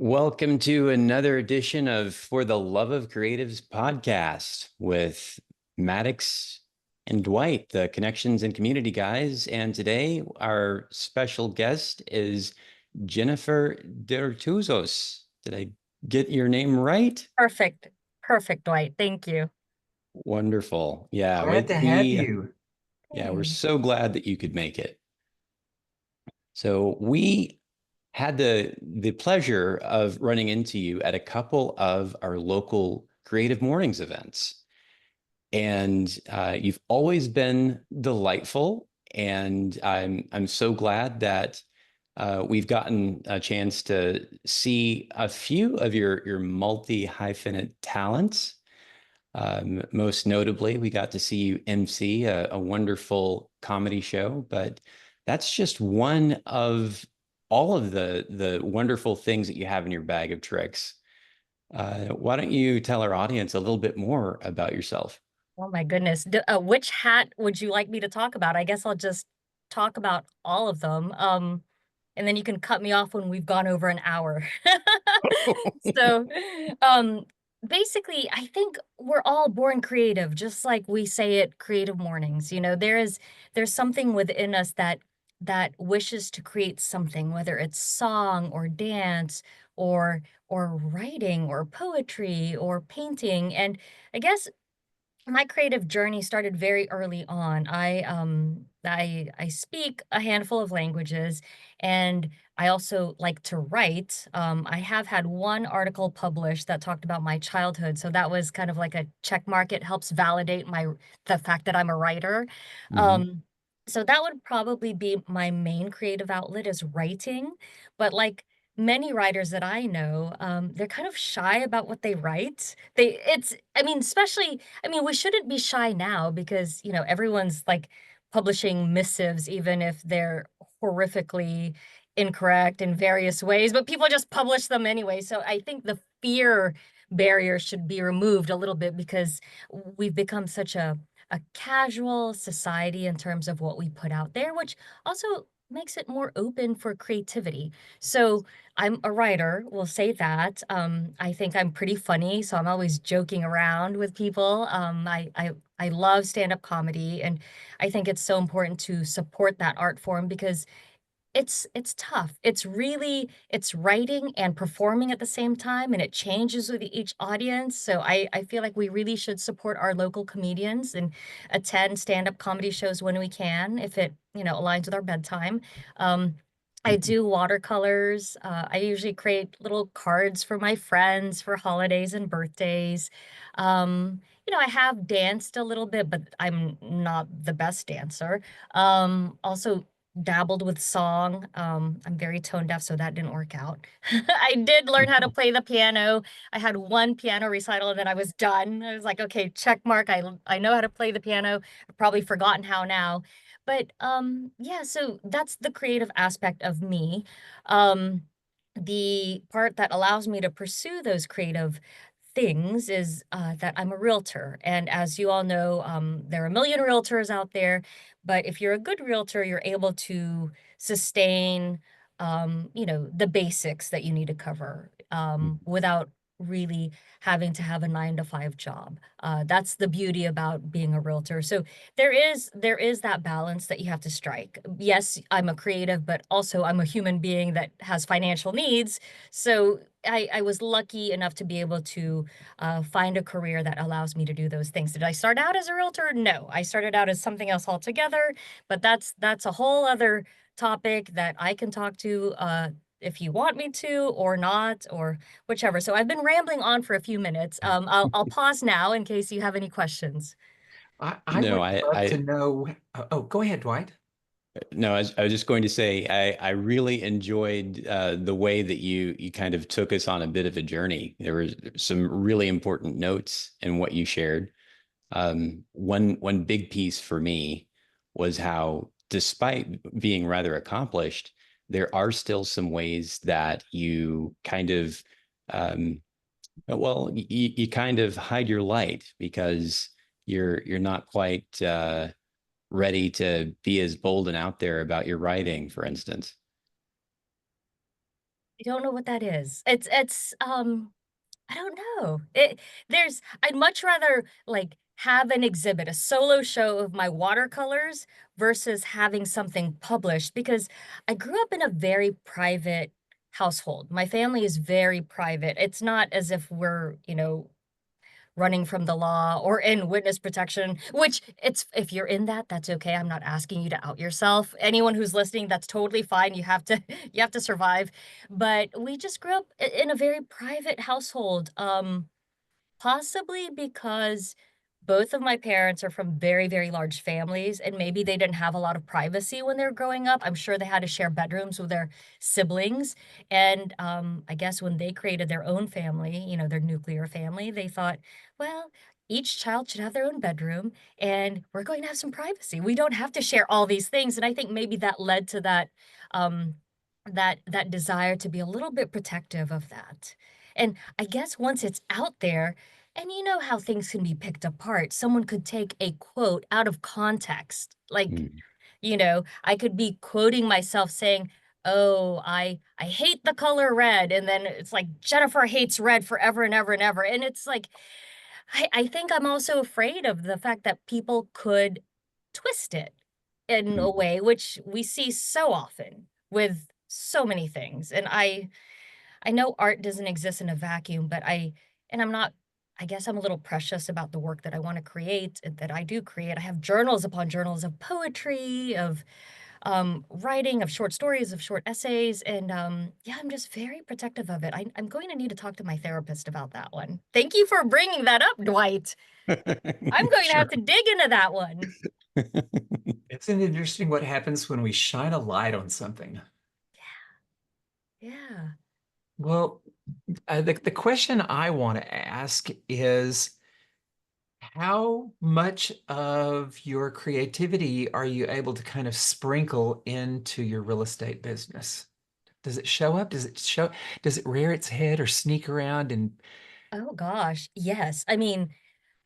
Welcome to another edition of For the Love of Creatives podcast with Maddox and Dwight, the connections and community guys. And today, our special guest is Jennifer Dertouzos. Did I get your name right? Perfect. Perfect, Dwight. Thank you. Wonderful. Yeah, Glad to have you. we're Hey. so glad that you could make it. So we had the pleasure of running into you at a couple of our local Creative Mornings events. And you've always been delightful. And I'm so glad that we've gotten a chance to see a few of your multi-hyphenate talents. Most notably, we got to see you MC a wonderful comedy show, but that's just one of all of the wonderful things that you have in your bag of tricks. Why don't you tell our audience a little bit more about yourself? Oh my goodness. Which hat would you like me to talk about? I guess I'll just talk about all of them. And then you can cut me off when we've gone over an hour. So, um, basically, I think we're all born creative, just like we say at Creative Mornings. There's something within us that wishes to create something, whether it's song or dance or writing or poetry or painting. And I guess my creative journey started very early on. I speak a handful of languages, and I also like to write. I have had one article published that talked about my childhood, so that was kind of like a check mark. It helps validate the fact that I'm a writer. Mhm. Um, so that would probably be my main creative outlet is writing, but like many writers that I know, they're kind of shy about what they write. I mean, especially I mean, we shouldn't be shy now because, everyone's like publishing missives, even if they're horrifically incorrect in various ways, but people just publish them anyway. So I think the fear barrier should be removed a little bit because we've become such a casual society in terms of what we put out there, which also makes it more open for creativity. So I'm a writer, we'll say that. I think I'm pretty funny, so I'm always joking around with people. I love stand-up comedy, and I think it's so important to support that art form because it's tough. It's writing and performing at the same time, and it changes with each audience. So I feel like we really should support our local comedians and attend stand-up comedy shows when we can, if it, aligns with our bedtime. I do watercolors. I usually create little cards for my friends for holidays and birthdays. I have danced a little bit, but I'm not the best dancer. Also dabbled with song. I'm very tone deaf, so that didn't work out. I did learn how to play the piano. I had one piano recital and then I was done. I was like, okay, check mark. I know how to play the piano. I've probably forgotten how now. But yeah, so that's the creative aspect of me. Um, the part that allows me to pursue those creative things is that I'm a realtor. And as you all know, there are a million realtors out there, but if you're a good realtor, you're able to sustain, the basics that you need to cover without really having to have a 9 to 5 job. That's the beauty about being a realtor. So there is that balance that you have to strike. Yes, I'm a creative, but also I'm a human being that has financial needs. So I was lucky enough to be able to find a career that allows me to do those things. Did I start out as a realtor? No, I started out as something else altogether. But that's a whole other topic that I can talk to if you want me to or not or whichever. So I've been rambling on for a few minutes. I'll pause now in case you have any questions. I No, would love to know. Oh, go ahead, Dwight. no, I was just going to say I really enjoyed the way that you kind of took us on a bit of a journey. There were some really important notes in what you shared. One big piece for me was how, despite being rather accomplished, there are still some ways that you kind of um, you kind of hide your light because you're not quite ready to be as bold and out there about your writing, for instance. I don't know what that is. I don't know. I'd much rather, like, have an exhibit, a solo show of my watercolors versus having something published because I grew up in a very private household. My family is very private. It's not as if we're, running from the law or in witness protection, which it's if you're in that, that's okay. I'm not asking you to out yourself. Anyone who's listening, that's totally fine. You have to you have to survive. But we just grew up in a very private household. Possibly because both of my parents are from very, very large families, and maybe they didn't have a lot of privacy when they were growing up. I'm sure they had to share bedrooms with their siblings. And I guess when they created their own family, their nuclear family, they thought, well, each child should have their own bedroom, and we're going to have some privacy. We don't have to share all these things. And I think maybe that led to um, that desire to be a little bit protective of that. And I guess once it's out there, and you know how things can be picked apart. Someone could take a quote out of context. Like, Mm, I could be quoting myself saying, "Oh, I hate the color red." And then it's like Jennifer hates red forever and ever and ever. And it's like I think I'm also afraid of the fact that people could twist it in a mm. way which we see so often with so many things. And I know art doesn't exist in a vacuum, but I'm not, I guess I'm a little precious about the work that I want to create, that I do create. I have journals upon journals of poetry, of writing, of short stories, of short essays. And yeah, I'm just very protective of it. I'm going to need to talk to my therapist about that one. Thank you for bringing that up, Dwight. I'm going to have Sure. to dig into that one. Isn't it interesting what happens when we shine a light on something? Yeah. Well, the question I want to ask is how much of your creativity are you able to kind of sprinkle into your real estate business? Does it show up? Does it rear its head or sneak around and Oh gosh. Yes. I mean,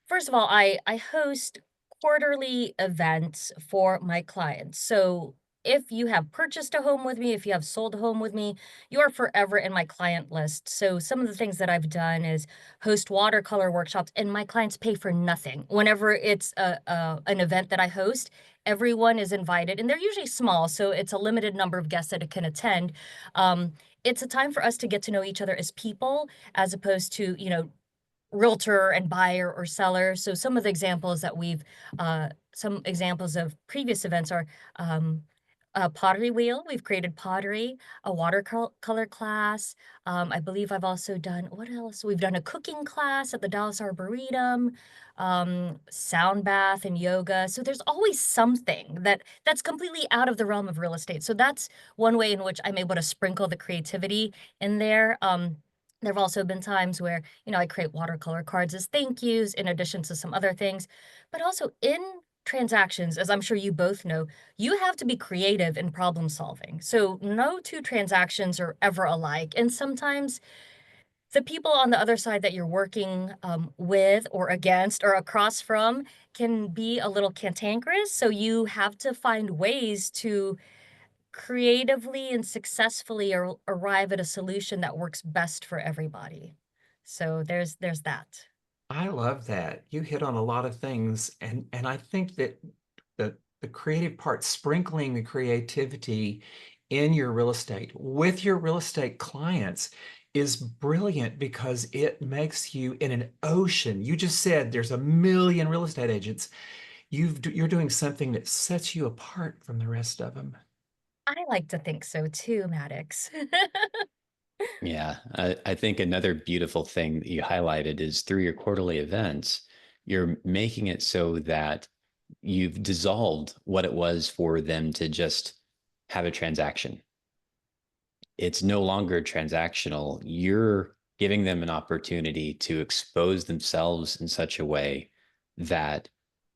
first of all, I host quarterly events for my clients. So if you have purchased a home with me, if you have sold a home with me, you are forever in my client list. So some of the things that I've done is host watercolor workshops, and my clients pay for nothing. Whenever it's an event that I host, everyone is invited, and they're usually small, so it's a limited number of guests that can attend. Um, it's a time for us to get to know each other as people, as opposed to realtor and buyer or seller. So some examples of previous events are a pottery wheel. We've created pottery, a watercolor class. I believe I've also done, what else? We've done a cooking class at the Dallas Arboretum, sound bath and yoga. So there's always something that's completely out of the realm of real estate. So that's one way in which I'm able to sprinkle the creativity in there. There have also been times where, I create watercolor cards as thank yous in addition to some other things. But also in transactions, as I'm sure you both know, you have to be creative in problem solving. So no two transactions are ever alike. And sometimes the people on the other side that you're working with or against or across from can be a little cantankerous. So you have to find ways to creatively and successfully arrive at a solution that works best for everybody. So there's that. I love that. You hit on a lot of things, and I think that the creative part, sprinkling the creativity in your real estate with your real estate clients is brilliant because it makes you in an ocean. You just said there's a million real estate agents. You're doing something that sets you apart from the rest of them. I like to think so too, Maddox. Yeah, I think another beautiful thing that you highlighted is through your quarterly events, you're making it so that you've dissolved what it was for them to just have a transaction. It's no longer transactional. You're giving them an opportunity to expose themselves in such a way that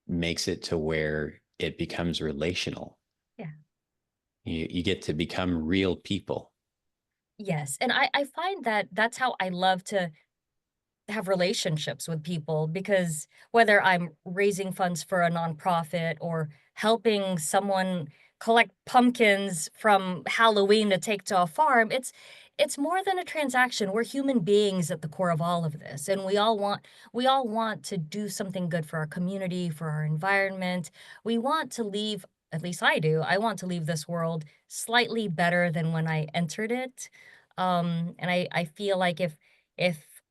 makes it to where it becomes relational. Yeah. You get to become real people. Yes. And I find that that's how I love to have relationships with people because whether I'm raising funds for a nonprofit or helping someone collect pumpkins from Halloween to take to a farm. It's more than a transaction. We're human beings at the core of all of this, and we all want to do something good for our community, for our environment. We want to leave, at least I do. I want to leave this world slightly better than when I entered it. And I feel like if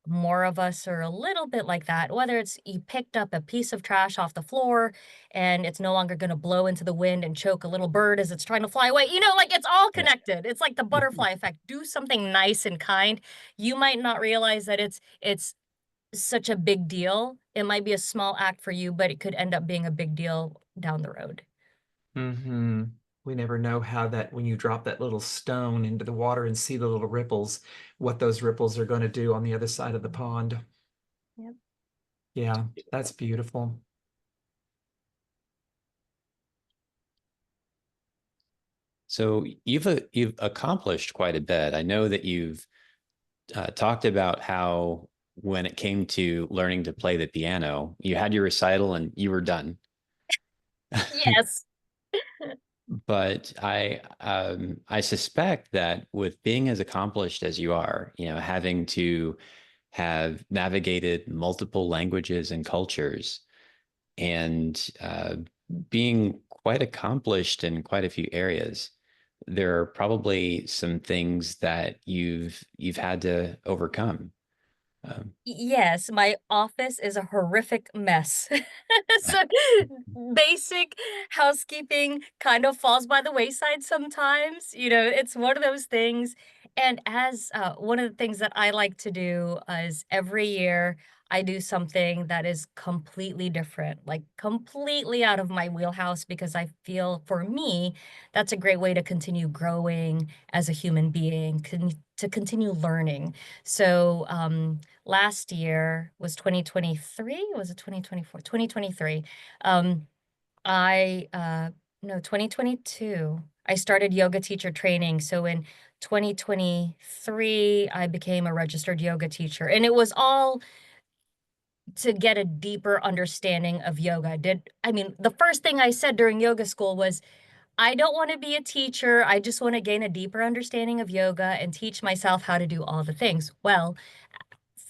more of us are a little bit like that, whether it's you picked up a piece of trash off the floor and it's no longer going to blow into the wind and choke a little bird as it's trying to fly away. Like it's all Yeah. connected. It's like the butterfly effect. Do something nice and kind. You might not realize that it's such a big deal. It might be a small act for you, but it could end up being a big deal down the road. Hmm. We never know how that when you drop that little stone into the water and see the little ripples, what those ripples are going to do on the other side of the pond. Yep. Yeah, that's beautiful. So you've accomplished quite a bit. I know that you've talked about how when it came to learning to play the piano, you had your recital and you were done. Yes. But I suspect that with being as accomplished as you are, having to have navigated multiple languages and cultures and being quite accomplished in quite a few areas, there are probably some things that you've had to overcome. Um, Yes, my office is a horrific mess. So basic housekeeping kind of falls by the wayside sometimes. It's one of those things. And as one of the things that I like to do is every year I do something that is completely different, like completely out of my wheelhouse, because I feel for me, that's a great way to continue growing as a human being, to continue learning. So, last year was 2023, was it 2024? 2023. Um, I no, 2022. I started yoga teacher training. So in 2023, I became a registered yoga teacher. And it was all to get a deeper understanding of yoga. The first thing I said during yoga school was, I don't want to be a teacher. I just want to gain a deeper understanding of yoga and teach myself how to do all the things. Well,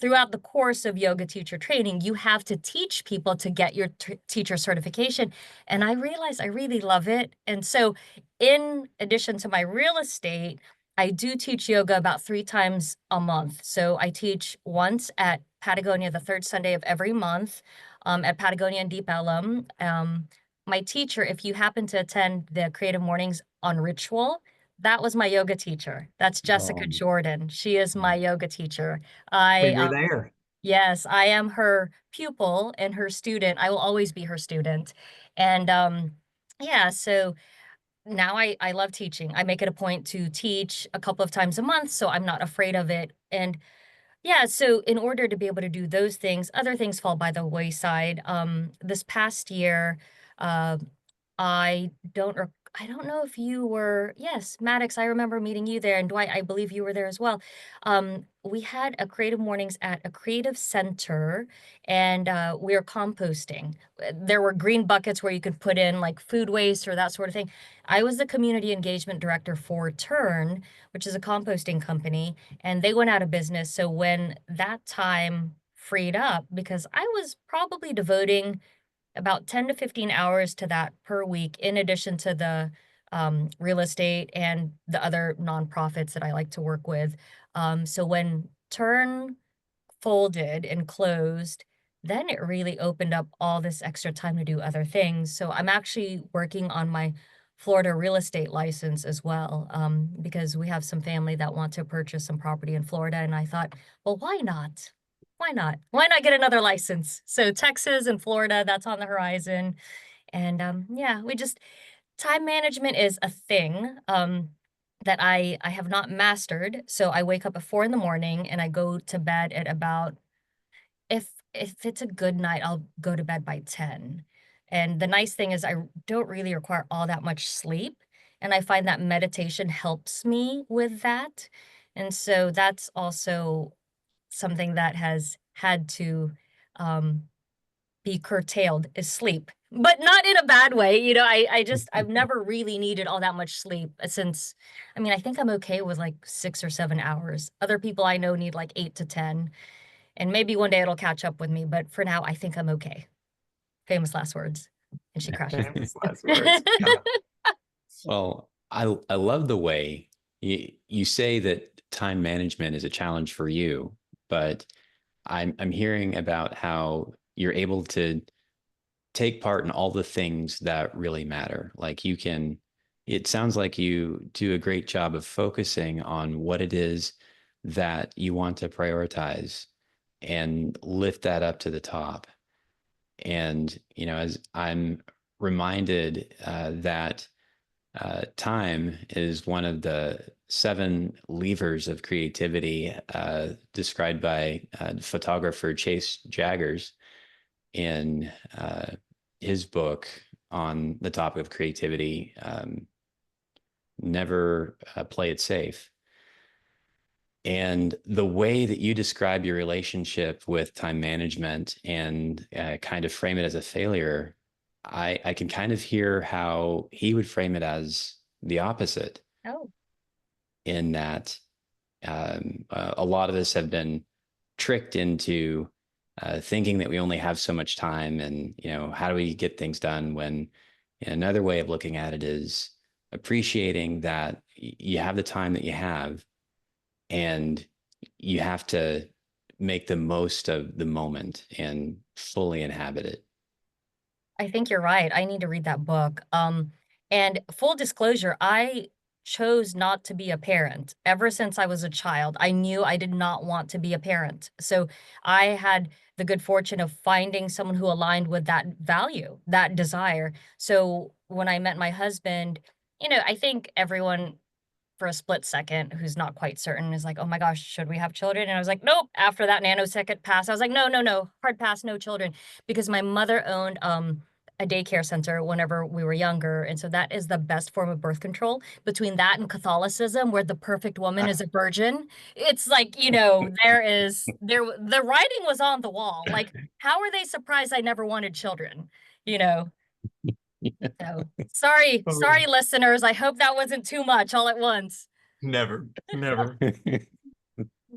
throughout the course of yoga teacher training, you have to teach people to get your teacher certification. And I realized I really love it. And so, in addition to my real estate, I do teach yoga about 3 times a month. So, I teach once at Patagonia the third Sunday of every month, at Patagonia and Deep Ellum. My teacher, if you happen to attend the Creative Mornings on Ritual, that was my yoga teacher. That's Jessica um, Jordan. She is my yoga teacher. We I were there. Yes, I am her pupil and her student. I will always be her student. And yeah, so now I love teaching. I make it a point to teach a couple of times a month, so I'm not afraid of it. And yeah, so in order to be able to do those things, other things fall by the wayside. This past year, uh, I don't rec I don't know if you were, yes, Maddox, I remember meeting you there, and Dwight, I believe you were there as well. We had a creative mornings at a creative center, and we were composting. There were green buckets where you could put in like food waste or that sort of thing. I was the community engagement director for Turn, which is a composting company, and they went out of business. So when that time freed up, because I was probably devoting about 10 to 15 hours to that per week, in addition to the real estate and the other nonprofits that I like to work with. So when Turn folded and closed, then it really opened up all this extra time to do other things. So I'm actually working on my Florida real estate license as well, because we have some family that want to purchase some property in Florida. And I thought, well, why not? Why not? Why not get another license? So Texas and Florida, that's on the horizon. And yeah, time management is a thing. That I have not mastered. So I wake up at 4 in the morning and I go to bed at about, if it's a good night, I'll go to bed by 10. And the nice thing is I don't really require all that much sleep, and I find that meditation helps me with that. And so that's also something that has had to, um, be curtailed, is sleep. but not in a bad way. I've never really needed all that much sleep since, I mean, I think I'm okay with like 6 or 7 hours. Other people I know need like 8 to 10, and maybe one day it'll catch up with me. But for now, I think I'm okay. Famous last words. And she crashes. Famous last words. Yeah. Well, I love the way you say that time management is a challenge for you, but I'm hearing about how you're able to take part in all the things that really matter. Like it sounds like you do a great job of focusing on what it is that you want to prioritize and lift that up to the top. And, as I'm reminded that time is one of the seven levers of creativity described by photographer Chase Jaggers in his book on the topic of creativity, Never Play It Safe. And the way that you describe your relationship with time management and kind of frame it as a failure, I can kind of hear how he would frame it as the opposite, Oh, in that a lot of us have been tricked into thinking that we only have so much time, and how do we get things done, when another way of looking at it is appreciating that you have the time that you have, and you have to make the most of the moment and fully inhabit it. I think you're right. I need to read that book. And full disclosure, I chose not to be a parent. Ever since I was a child, I knew I did not want to be a parent. So I had the good fortune of finding someone who aligned with that value, that desire. So when I met my husband, I think everyone for a split second who's not quite certain is like, "Oh my gosh, should we have children?" And I was like, "Nope." After that nanosecond pass, I was like, "No, no, no, hard pass, no children." Because my mother owned a daycare center whenever we were younger, and so that is the best form of birth control. Between that and Catholicism, where the perfect woman is a virgin, it's like, the writing was on the wall. Like, how are they surprised I never wanted children? You know? So, sorry, Oh, sorry, listeners. I hope that wasn't too much all at once. never, never.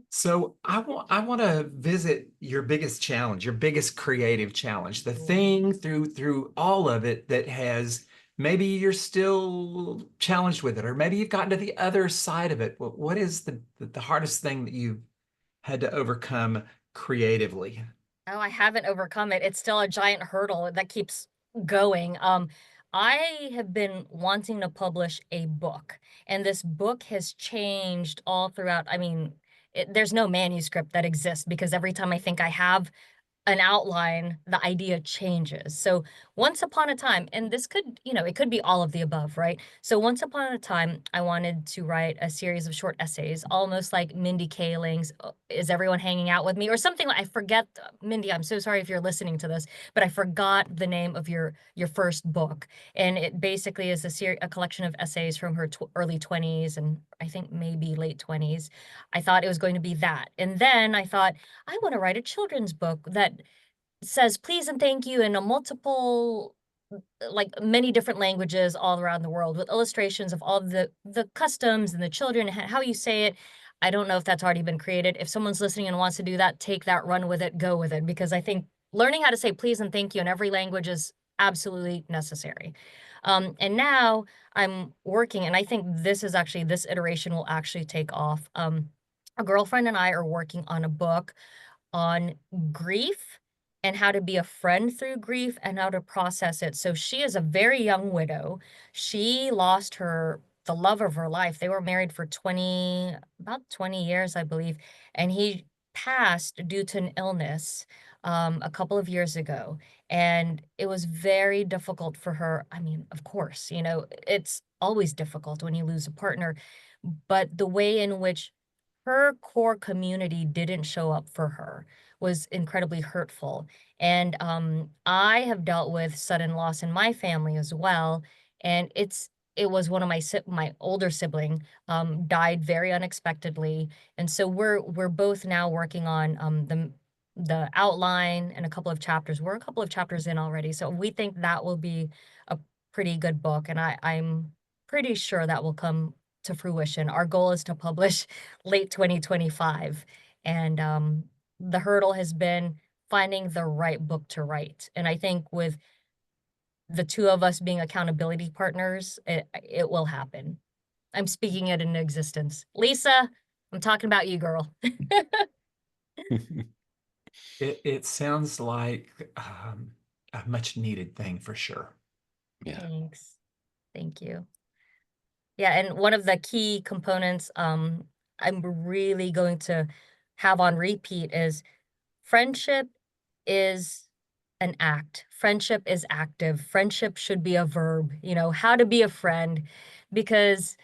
So I want to visit your biggest challenge, your biggest creative challenge, the Ooh. thing through all of it that has, maybe you're still challenged with it, or maybe you've gotten to the other side of it. What is the hardest thing that you've had to overcome creatively? Oh, I haven't overcome it. It's still a giant hurdle that keeps going. I have been wanting to publish a book, and this book has changed all throughout. I mean, there's no manuscript that exists because every time I think I have an outline, the idea changes. So once upon a time, and this could, it could be all of the above, right? So once upon a time, I wanted to write a series of short essays, almost like Mindy Kaling's "Is Everyone Hanging Out with Me?" or something like, I forget, Mindy, I'm so sorry if you're listening to this, but I forgot the name of your first book. And it basically is a collection of essays from her early 20s and I think maybe late 20s. I thought it was going to be that. And then I thought, I want to write a children's book that says please and thank you in a multiple, like many different languages all around the world with illustrations of all the customs and the children, how you say it. I don't know if that's already been created. If someone's listening and wants to do that, take that, run with it, go with it, because I think learning how to say please and thank you in every language is absolutely necessary. And now I'm working, and I think this iteration will actually take off. A girlfriend and I are working on a book on grief and how to be a friend through grief and how to process it. So she is a very young widow. She lost the love of her life. They were married for about 20 years, I believe, and he passed due to an illness a couple of years ago. And it was very difficult for her. I mean, of course, it's always difficult when you lose a partner, but the way in which her core community didn't show up for her was incredibly hurtful. And I have dealt with sudden loss in my family as well. And it was one of my older sibling died very unexpectedly. And so we're both now working on the the outline and a couple of chapters. We're a couple of chapters in already, so we think that will be a pretty good book, and I'm pretty sure that will come to fruition. Our goal is to publish late 2025, and the hurdle has been finding the right book to write. And I think with the two of us being accountability partners, it will happen. I'm speaking it into existence. Lisa, I'm talking about you, girl. It sounds like a much needed thing for sure. Yeah. Thanks. Thank you. Yeah, and one of the key components I'm really going to have on repeat is friendship is an act. Friendship is active. Friendship should be a verb, how to be a friend. Because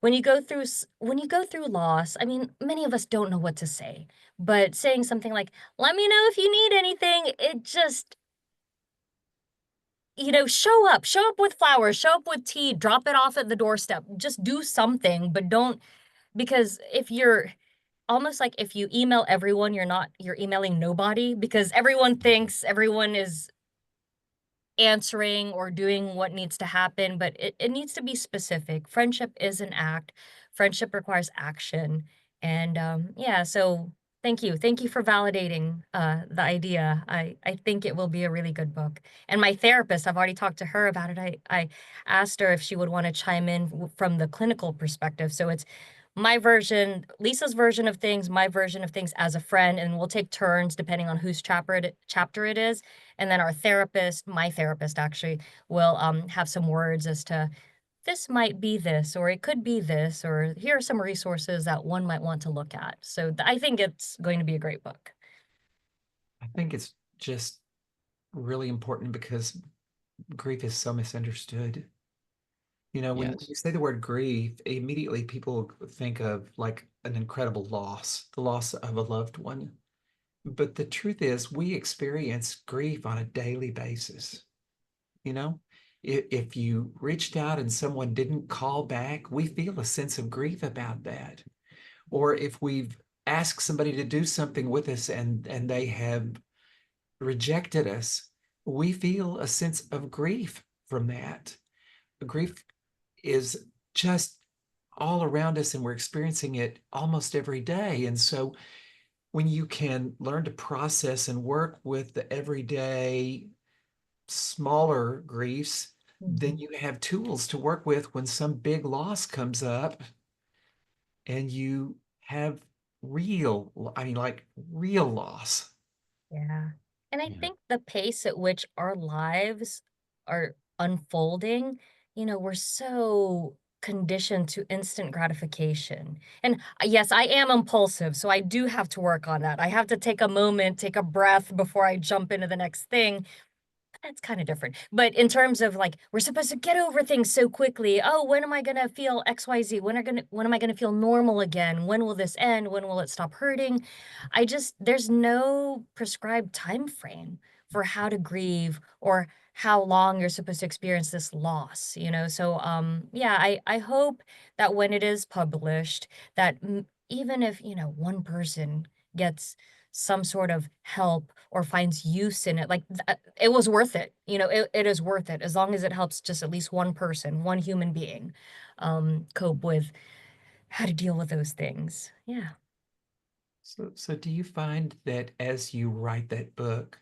when you go through loss, I mean, many of us don't know what to say. But saying something like, "Let me know if you need anything," it just show up with flowers, show up with tea, drop it off at the doorstep. Just do something, but don't, because if you're almost like if you email everyone, you're emailing nobody, because everyone thinks everyone is answering or doing what needs to happen, but it needs to be specific. Friendship is an act. Friendship requires action. And yeah, so thank you. Thank you for validating the idea. I think it will be a really good book. And my therapist, I've already talked to her about it. I asked her if she would want to chime in from the clinical perspective. So it's my version, Lisa's version of things, my version of things as a friend, and we'll take turns depending on whose chapter it is. And then our therapist, my therapist actually, will have some words as to this might be this, or it could be this, or here are some resources that one might want to look at. So I think it's going to be a great book. I think it's just really important because grief is so misunderstood. When Yes. you say the word grief, immediately people think of like an incredible loss, the loss of a loved one. But the truth is, we experience grief on a daily basis. You know, if you reached out and someone didn't call back, we feel a sense of grief about that. Or if we've asked somebody to do something with us and they have rejected us, we feel a sense of grief from that. Grief is just all around us and we're experiencing it almost every day. And so when you can learn to process and work with the everyday smaller griefs, then Mhm. you have tools to work with when some big loss comes up and you have I mean, like real loss. Yeah. And I Yeah. think the pace at which our lives are unfolding, we're so conditioned to instant gratification. And yes, I am impulsive, so I do have to work on that. I have to take a moment, take a breath before I jump into the next thing. That's kinda different. But in terms of, like, we're supposed to get over things so quickly. "Oh, when am I gonna feel XYZ? When am I gonna feel normal again? When will this end? When will it stop hurting?" There's no prescribed time frame for how to grieve or how long you're supposed to experience this loss, So, yeah, I hope that when it is published, that even if, one person gets some sort of help or finds use in it, like, it was worth it. It is worth it as long as it helps just at least one person, one human being, cope with how to deal with those things. Yeah. So do you find that as you write that book,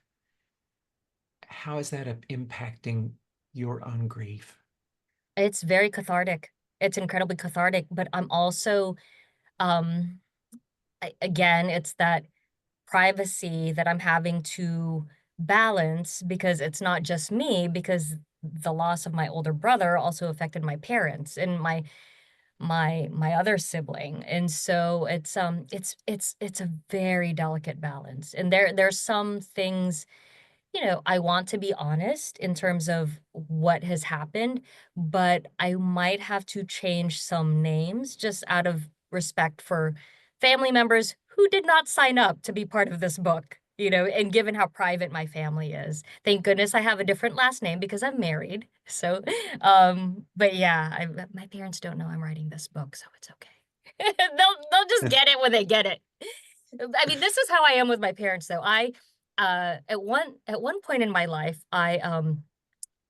how is that impacting your own grief? It's very cathartic. It's incredibly cathartic, but I'm also, um, again, it's that privacy that I'm having to balance because it's not just me, because the loss of my older brother also affected my parents and my other sibling. And so it's a very delicate balance. And there's some things, I want to be honest in terms of what has happened, but I might have to change some names just out of respect for family members who did not sign up to be part of this book, and given how private my family is. Thank goodness I have a different last name because I'm married. So, but yeah, my parents don't know I'm writing this book, so it's okay. They'll just get it when they get it. I mean, this is how I am with my parents, though. At one point in my life, I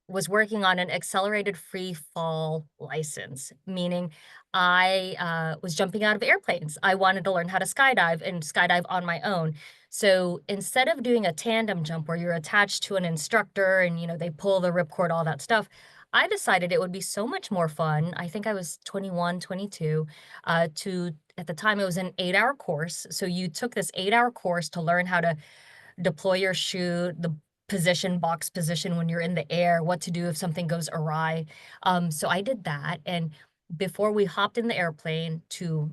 was working on an accelerated free fall license, meaning I was jumping out of airplanes. I wanted to learn how to skydive and skydive on my own. So instead of doing a tandem jump where you're attached to an instructor and they pull the ripcord, all that stuff, I decided it would be so much more fun. I think I was 21, 22, to at the time it was an 8-hour course. So you took this 8-hour course to learn how to deploy your chute, the position, box position when you're in the air, what to do if something goes awry. So I did that. And before we hopped in the airplane to,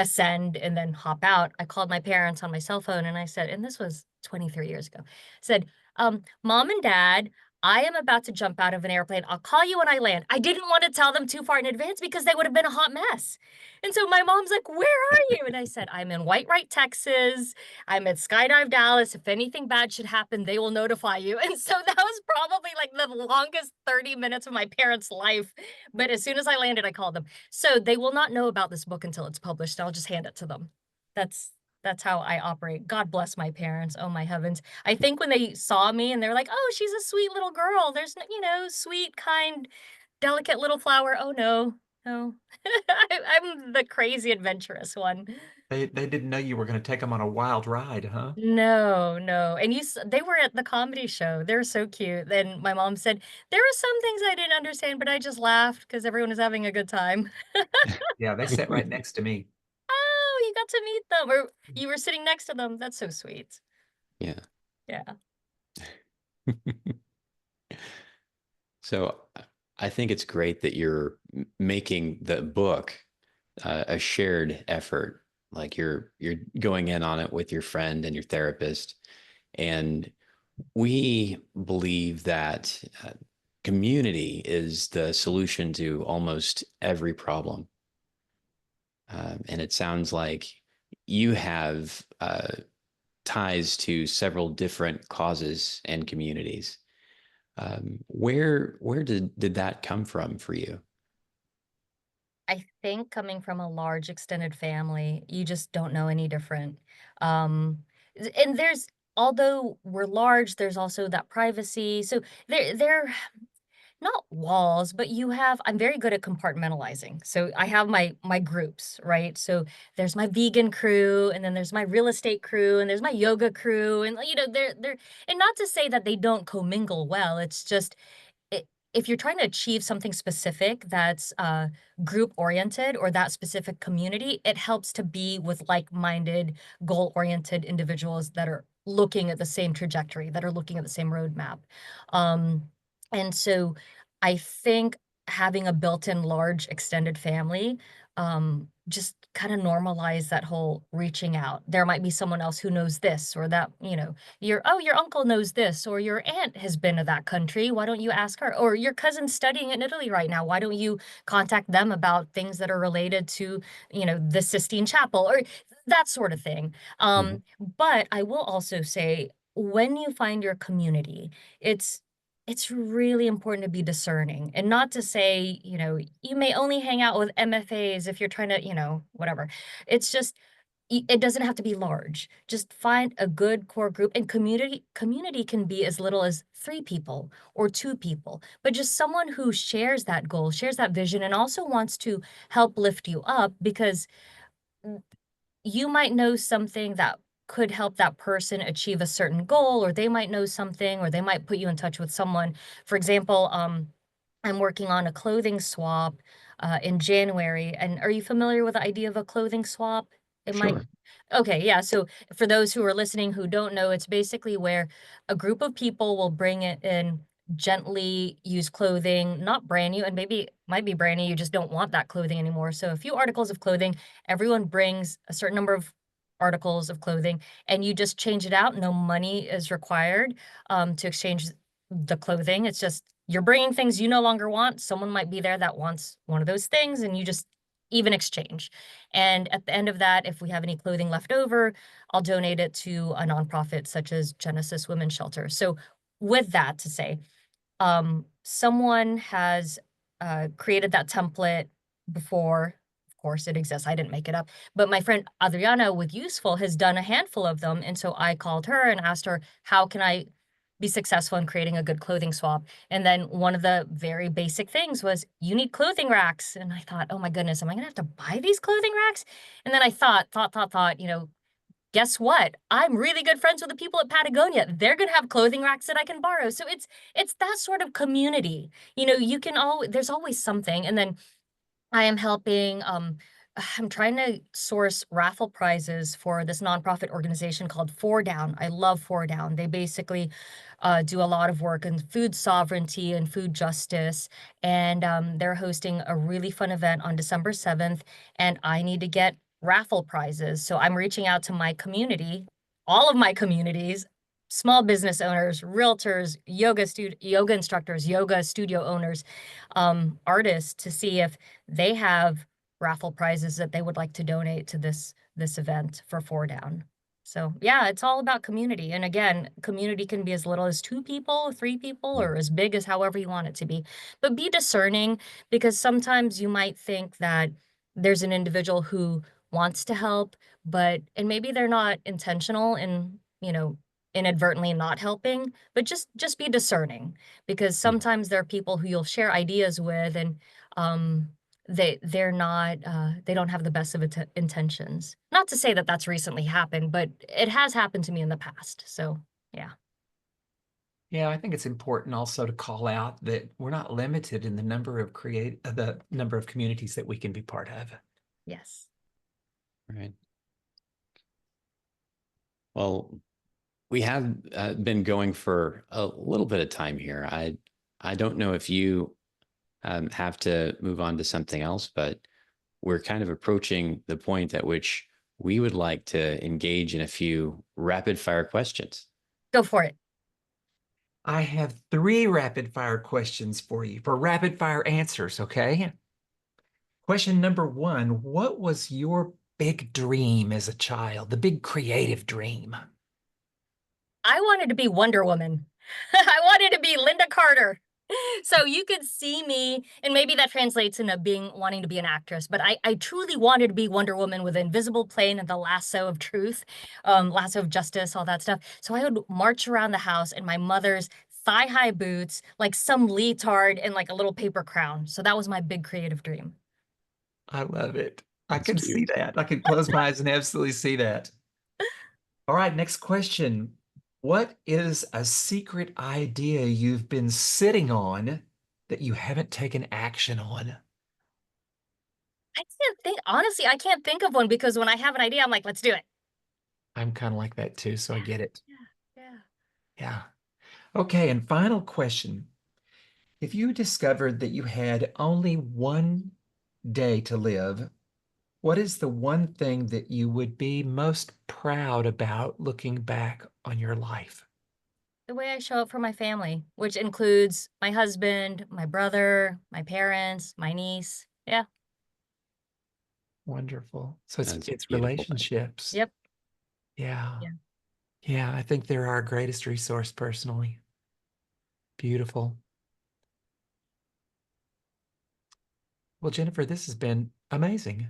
ascend and then hop out, I called my parents on my cell phone and I said, and this was 23 years ago, said, Mom and Dad, I am about to jump out of an airplane. I'll call you when I land. I didn't want to tell them too far in advance because they would have been a hot mess. And so my mom's like, where are you? And I said, I'm in Whitewright, Texas. I'm at Skydive Dallas. If anything bad should happen, they will notify you. And so that was probably like the longest 30 minutes of my parents' life. But as soon as I landed, I called them. So they will not know about this book until it's published. I'll just hand it to them. That's that's how I operate. God bless my parents. Oh my heavens. I think when they saw me and they're like, "Oh, she's a sweet little girl. There's no, sweet, kind, delicate little flower." Oh no. No. I'm the crazy adventurous one. They didn't know you were going to take them on a wild ride, huh? No, no. And they were at the comedy show. They're so cute. Then my mom said, "There were some things I didn't understand, but I just laughed because everyone was having a good time." Yeah, they sat right next to me. Oh, you got to meet them, or you were sitting next to them. That's so sweet. Yeah. Yeah. So I think it's great that you're making the book a shared effort. Like you're going in on it with your friend and your therapist. And we believe that community is the solution to almost every problem. And it sounds like you have ties to several different causes and communities. Where did that come from for you? I think coming from a large extended family, you just don't know any different. Um, and although we're large, there's also that privacy. So there not walls, but I'm very good at compartmentalizing. So I have my groups, right? So there's my vegan crew, and then there's my real estate crew, and there's my yoga crew, and they're and not to say that they don't commingle well. It's just if you're trying to achieve something specific that's group oriented or that specific community, it helps to be with like-minded, goal-oriented individuals that are looking at the same trajectory, that are looking at the same roadmap. Um, and so I think having a built-in large extended family just kind of normalize that whole reaching out. There might be someone else who knows this or that, your uncle knows this, or your aunt has been to that country. Why don't you ask her? Or your cousin's studying in Italy right now. Why don't you contact them about things that are related to, the Sistine Chapel or that sort of thing. Mhm. But I will also say, when you find your community, it's it's really important to be discerning and not to say, you may only hang out with MFAs if you're trying to, whatever. It's just it doesn't have to be large. Just find a good core group, and community can be as little as 3 people or 2 people, but just someone who shares that goal, shares that vision, and also wants to help lift you up because you might know something that could help that person achieve a certain goal, or they might know something, or they might put you in touch with someone. For example, I'm working on a clothing swap in January. And are you familiar with the idea of a clothing swap? It might. Sure. Okay, yeah. So for those who are listening who don't know, it's basically where a group of people will bring it in gently used clothing, not brand new, and maybe it might be brand new, you just don't want that clothing anymore. So a few articles of clothing, everyone brings a certain number of articles of clothing, and you just change it out. No money is required to exchange the clothing. It's just you're bringing things you no longer want. Someone might be there that wants one of those things, and you just even exchange. And at the end of that, if we have any clothing left over, I'll donate it to a nonprofit such as Genesis Women's Shelter. So, with that to say, someone has created that template before. course it exists. I didn't make it up. But my friend Adriana with Useful has done a handful of them. And so I called her and asked her, how can I be successful in creating a good clothing swap? And then one of the very basic things was, you need clothing racks. And I thought, oh my goodness, am I gonna have to buy these clothing racks? And then I thought, guess what? I'm really good friends with the people at Patagonia. They're gonna have clothing racks that I can borrow. So it's that sort of community. You can always there's always something. And then I am helping, I'm trying to source raffle prizes for this nonprofit organization called Four Down. I love Four Down. They basically do a lot of work in food sovereignty and food justice. And they're hosting a really fun event on December 7th. And I need to get raffle prizes. So I'm reaching out to my community, all of my communities, small business owners, realtors, yoga instructors, yoga studio owners, artists, to see if they have raffle prizes that they would like to donate to this event for Four Down. So yeah, it's all about community. And again, community can be as little as 2 people, 3 people, or as big as however you want it to be. But be discerning, because sometimes you might think that there's an individual who wants to help, and maybe they're not intentional in, inadvertently not helping, but just be discerning, because Yeah. sometimes there are people who you'll share ideas with, and um they're not they don't have the best of intentions. Not to say that that's recently happened, but it has happened to me in the past. So yeah. Yeah, I think it's important also to call out that we're not limited in the number of communities that we can be part of. Yes. Right. Well, we have been going for a little bit of time here. I don't know if you have to move on to something else, but we're kind of approaching the point at which we would like to engage in a few rapid fire questions. Go for it. I have 3 rapid fire questions for you for rapid fire answers, okay? Question number 1, what was your big dream as a child, the big creative dream? I wanted to be Wonder Woman. I wanted to be Linda Carter. So you could see me, and maybe that translates into wanting to be an actress, but I truly wanted to be Wonder Woman with an invisible plane and the lasso of truth, lasso of justice, all that stuff. So I would march around the house in my mother's thigh-high boots, like some leotard and like a little paper crown. So that was my big creative dream. I love it. I That's can see cute. that. I can close my eyes and absolutely see that. All right, next question. What is a secret idea you've been sitting on that you haven't taken action on? Honestly, I can't think of one, because when I have an idea, I'm like, let's do it. I'm kind of like that too, so I Yeah, get it. yeah, yeah. Yeah. Okay, and final question. If you discovered that you had only one day to live, what is the one thing that you would be most proud about looking back on your life? The way I show up for my family, which includes my husband, my brother, my parents, my niece. Yeah. Wonderful. So it's That's a it's beautiful thing. relationships. Yep. Yeah. Yeah. Yeah, I think they're our greatest resource personally. Beautiful. Well, Jennifer, this has been amazing.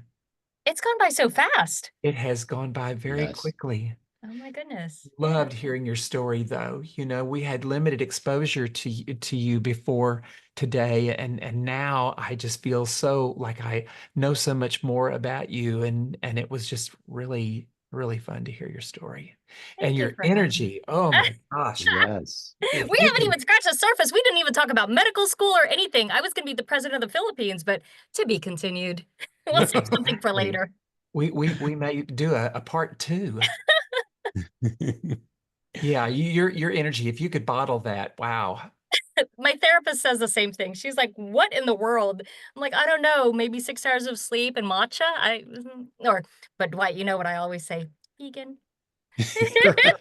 It's gone by so fast. It has gone by very Yes. quickly. Oh my goodness. Yeah. Loved hearing your story, though. We had limited exposure to you before today, and now I just feel so like I know so much more about you, and it was just really, really fun to hear your story and Thank you your for having me. energy. Oh my gosh. Yes. We If you haven't can, even scratched the surface. We didn't even talk about medical school or anything. I was going to be the president of the Philippines, but to be continued. We'll save something for exactly. later. We may do a part 2. Yeah, your energy, if you could bottle that, wow. My therapist says the same thing. She's like, "What in the world?" I'm like, "I don't know, maybe 6 hours of sleep and matcha?" But Dwight, you know what I always say, vegan. Right.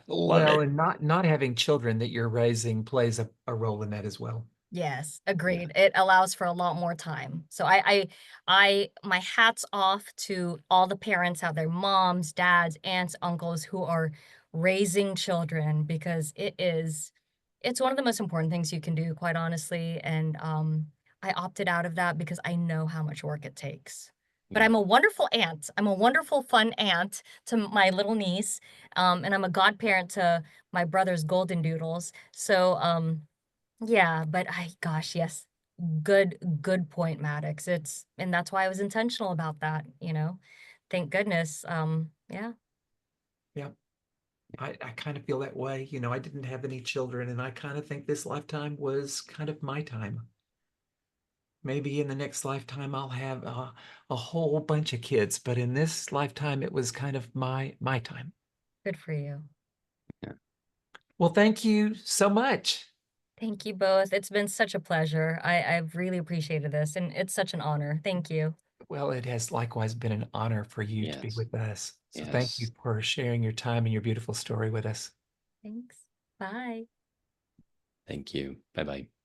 Love Well, it. and not having children that you're raising plays a role in that as well. Yes, Yeah. agreed. It allows for a lot more time. So my hat's off to all the parents out there, moms, dads, aunts, uncles, who are raising children, because it's one of the most important things you can do, quite honestly. And I opted out of that because I know how much work it takes. But Yeah. I'm a wonderful aunt. I'm a wonderful, fun aunt to my little niece, and I'm a godparent to my brother's golden doodles. So, yeah, but gosh, yes, good point, Maddox. And that's why I was intentional about that, you know. Thank goodness. Yeah, Yeah. I kind of feel that way. You know, I didn't have any children, and I kind of think this lifetime was kind of my time. Maybe in the next lifetime I'll have a whole bunch of kids, but in this lifetime it was kind of my time. good for you. Yeah. Well, thank you so much. Thank you both. It's been such a pleasure. I've really appreciated this, and it's such an honor. Thank you. Well, it has likewise been an honor for you to be Yes. with us. So thank you Yes. for sharing your time and your beautiful story with us. Thanks. Bye. Thank you. Bye bye.